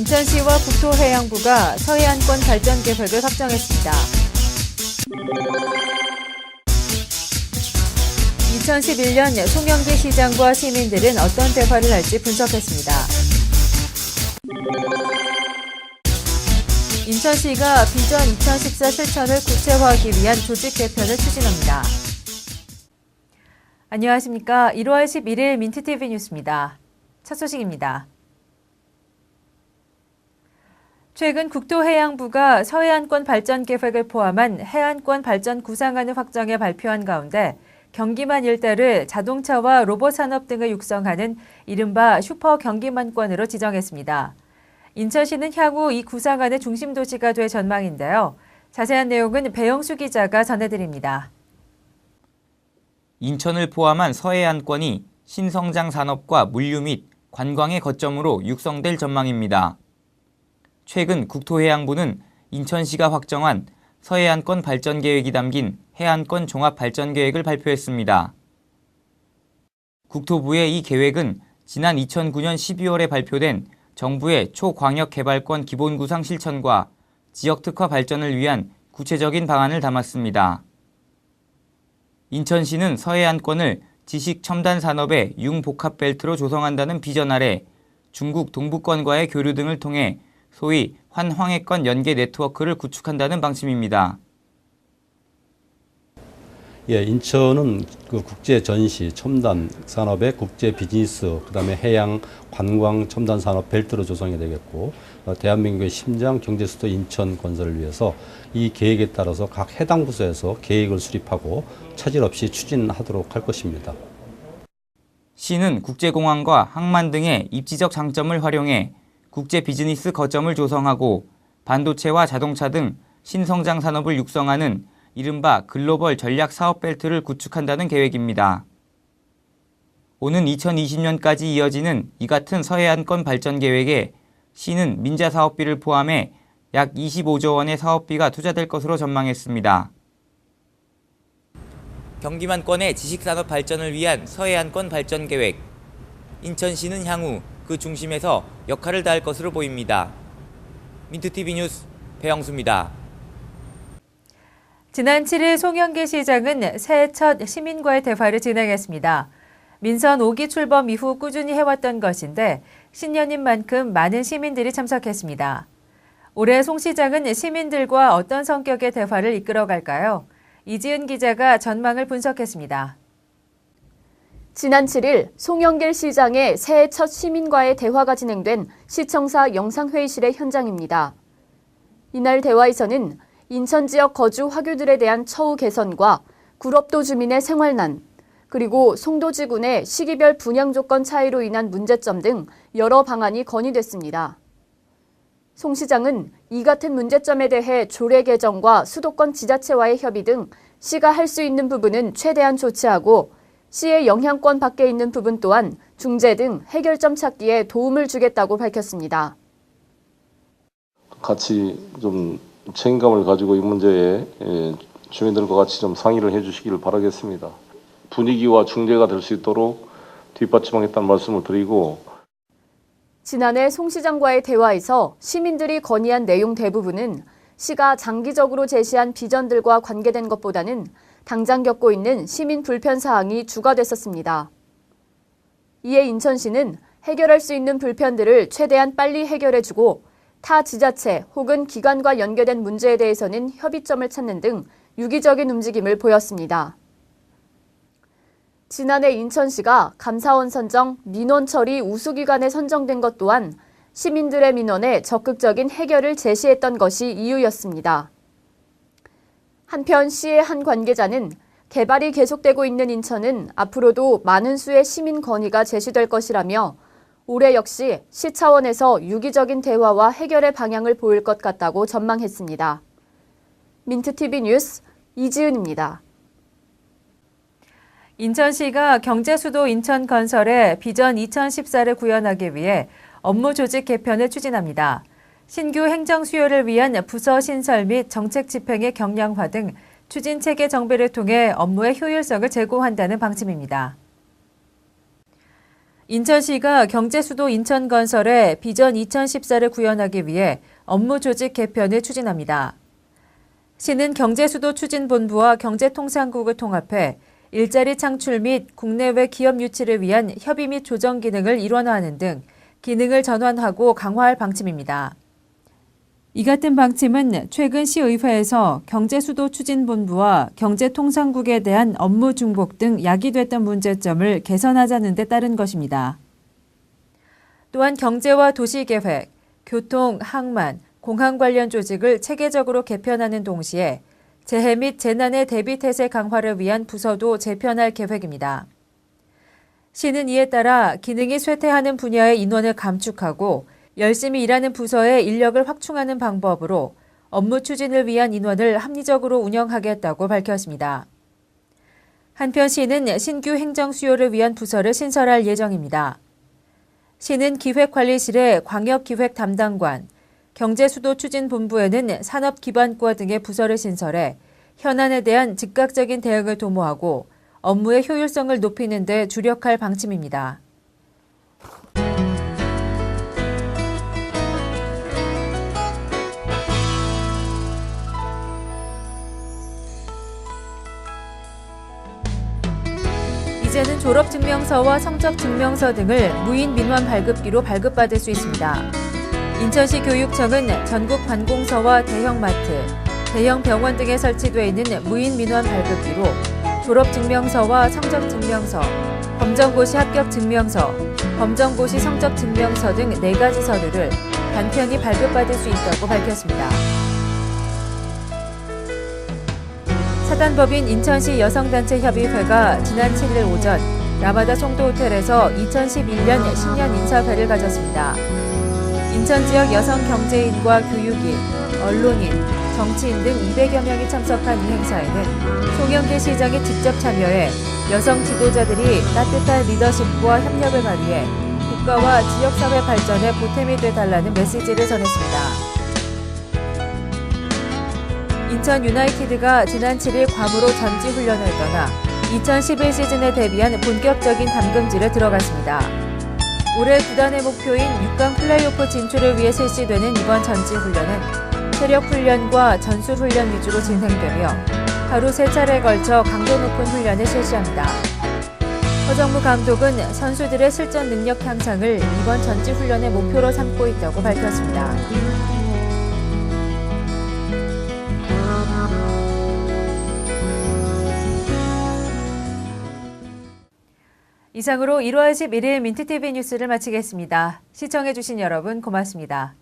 인천시와 국토해양부가 서해안권 발전 계획을 확정했습니다. 2011년 송영기 시장과 시민들은 어떤 대화를 할지 분석했습니다. 인천시가 비전 2014 실천을 구체화하기 위한 조직 개편을 추진합니다. 안녕하십니까. 1월 11일 민트TV 뉴스입니다. 첫 소식입니다. 최근 국토해양부가 서해안권 발전 계획을 포함한 해안권 발전 구상안을 확정해 발표한 가운데 경기만 일대를 자동차와 로봇 산업 등을 육성하는 이른바 슈퍼 경기만권으로 지정했습니다. 인천시는 향후 이 구상안의 중심 도시가 될 전망인데요. 자세한 내용은 배영수 기자가 전해드립니다. 인천을 포함한 서해안권이 신성장 산업과 물류 및 관광의 거점으로 육성될 전망입니다. 최근 국토해양부는 인천시가 확정한 서해안권 발전 계획이 담긴 해안권 종합발전계획을 발표했습니다. 국토부의 이 계획은 지난 2009년 12월에 발표된 정부의 초광역개발권 기본구상 실천과 지역특화 발전을 위한 구체적인 방안을 담았습니다. 인천시는 서해안권을 지식 첨단 산업의 융복합벨트로 조성한다는 비전 아래 중국 동부권과의 교류 등을 통해 소위 환황해권 연계 네트워크를 구축한다는 방침입니다. 인천은 국제 전시 첨단 산업의 국제 비즈니스, 그다음에 해양 관광 첨단 산업 벨트로 조성이 되겠고, 대한민국의 심장 경제 수도 인천 건설을 위해서 이 계획에 따라서 각 해당 부서에서 계획을 수립하고 차질 없이 추진하도록 할 것입니다. 시는 국제공항과 항만 등의 입지적 장점을 활용해 국제 비즈니스 거점을 조성하고 반도체와 자동차 등 신성장 산업을 육성하는 이른바 글로벌 전략 사업 벨트를 구축한다는 계획입니다. 오는 2020년까지 이어지는 이 같은 서해안권 발전 계획에 시는 민자 사업비를 포함해 약 25조 원의 사업비가 투자될 것으로 전망했습니다. 경기만권의 지식산업 발전을 위한 서해안권 발전 계획. 인천시는 향후 그 중심에서 역할을 다할 것으로 보입니다. 민트TV 뉴스 배영수입니다. 지난 7일 송영기 시장은 새해 첫 시민과의 대화를 진행했습니다. 민선 5기 출범 이후 꾸준히 해왔던 것인데 신년인 만큼 많은 시민들이 참석했습니다. 올해 송 시장은 시민들과 어떤 성격의 대화를 이끌어갈까요? 이지은 기자가 전망을 분석했습니다. 지난 7일 송영길 시장의 새해 첫 시민과의 대화가 진행된 시청사 영상회의실의 현장입니다. 이날 대화에서는 인천 지역 거주 화교들에 대한 처우 개선과 구럽도 주민의 생활난, 그리고 송도지군의 시기별 분양 조건 차이로 인한 문제점 등 여러 방안이 건의됐습니다. 송 시장은 이 같은 문제점에 대해 조례 개정과 수도권 지자체와의 협의 등 시가 할 수 있는 부분은 최대한 조치하고 시의 영향권 밖에 있는 부분 또한 중재 등 해결점 찾기에 도움을 주겠다고 밝혔습니다. 같이 좀 책임감을 가지고 이 문제에 주민들과 같이 좀 상의를 해주시기를 바라겠습니다. 분위기와 중재가 될 수 있도록 뒷받침하겠다는 말씀을 드리고, 지난해 송 시장과의 대화에서 시민들이 건의한 내용 대부분은 시가 장기적으로 제시한 비전들과 관계된 것보다는 당장 겪고 있는 시민 불편 사항이 주가 됐었습니다. 이에 인천시는 해결할 수 있는 불편들을 최대한 빨리 해결해주고 타 지자체 혹은 기관과 연계된 문제에 대해서는 협의점을 찾는 등 유기적인 움직임을 보였습니다. 지난해 인천시가 감사원 선정 민원 처리 우수기관에 선정된 것 또한 시민들의 민원에 적극적인 해결을 제시했던 것이 이유였습니다. 한편 시의 한 관계자는 개발이 계속되고 있는 인천은 앞으로도 많은 수의 시민 건의가 제시될 것이라며 올해 역시 시 차원에서 유기적인 대화와 해결의 방향을 보일 것 같다고 전망했습니다. 민트TV 뉴스 이지은입니다. 인천시가 경제수도 인천건설에 비전 2014를 구현하기 위해 업무 조직 개편을 추진합니다. 신규 행정 수요를 위한 부서 신설 및 정책 집행의 경량화 등 추진 체계 정비를 통해 업무의 효율성을 제고한다는 방침입니다. 인천시가 경제수도 인천건설에 비전 2014를 구현하기 위해 업무 조직 개편을 추진합니다. 시는 경제수도 추진본부와 경제통상국을 통합해 일자리 창출 및 국내외 기업 유치를 위한 협의 및 조정 기능을 일원화하는 등 기능을 전환하고 강화할 방침입니다. 이 같은 방침은 최근 시의회에서 경제수도 추진본부와 경제통상국에 대한 업무 중복 등 야기됐던 문제점을 개선하자는 데 따른 것입니다. 또한 경제와 도시계획, 교통, 항만, 공항 관련 조직을 체계적으로 개편하는 동시에 재해 및 재난의 대비 태세 강화를 위한 부서도 재편할 계획입니다. 시는 이에 따라 기능이 쇠퇴하는 분야의 인원을 감축하고 열심히 일하는 부서의 인력을 확충하는 방법으로 업무 추진을 위한 인원을 합리적으로 운영하겠다고 밝혔습니다. 한편 시는 신규 행정 수요를 위한 부서를 신설할 예정입니다. 시는 기획관리실에 광역기획 담당관, 경제수도추진본부에는 산업기반과 등의 부서를 신설해 현안에 대한 즉각적인 대응을 도모하고 업무의 효율성을 높이는 데 주력할 방침입니다. 이제는 졸업증명서와 성적증명서 등을 무인 민원 발급기로 발급받을 수 있습니다. 인천시 교육청은 전국 관공서와 대형마트, 대형 병원 등에 설치되어 있는 무인 민원 발급기로 졸업증명서와 성적증명서, 검정고시 합격증명서, 검정고시 성적증명서 등 4가지 서류를 간편히 발급받을 수 있다고 밝혔습니다. 사단법인 인천시 여성단체협의회가 지난 7일 오전 라마다 송도호텔에서 2011년 신년 인사회를 가졌습니다. 인천 지역 여성 경제인과 교육인, 언론인, 정치인 등 200여 명이 참석한 이 행사에는 송영길 시장이 직접 참여해 여성 지도자들이 따뜻한 리더십과 협력을 발휘해 국가와 지역사회 발전에 보탬이 되달라는 메시지를 전했습니다. 인천 유나이티드가 지난 7일 괌으로 전지훈련을 떠나 2011 시즌에 대비한 본격적인 담금질에 들어갔습니다. 올해 구단의 목표인 6강 플레이오프 진출을 위해 실시되는 이번 전지훈련은 체력훈련과 전술훈련 위주로 진행되며 하루 3차례에 걸쳐 강도 높은 훈련을 실시합니다. 허정무 감독은 선수들의 실전 능력 향상을 이번 전지훈련의 목표로 삼고 있다고 밝혔습니다. 이상으로 1월 11일 민트TV 뉴스를 마치겠습니다. 시청해주신 여러분 고맙습니다.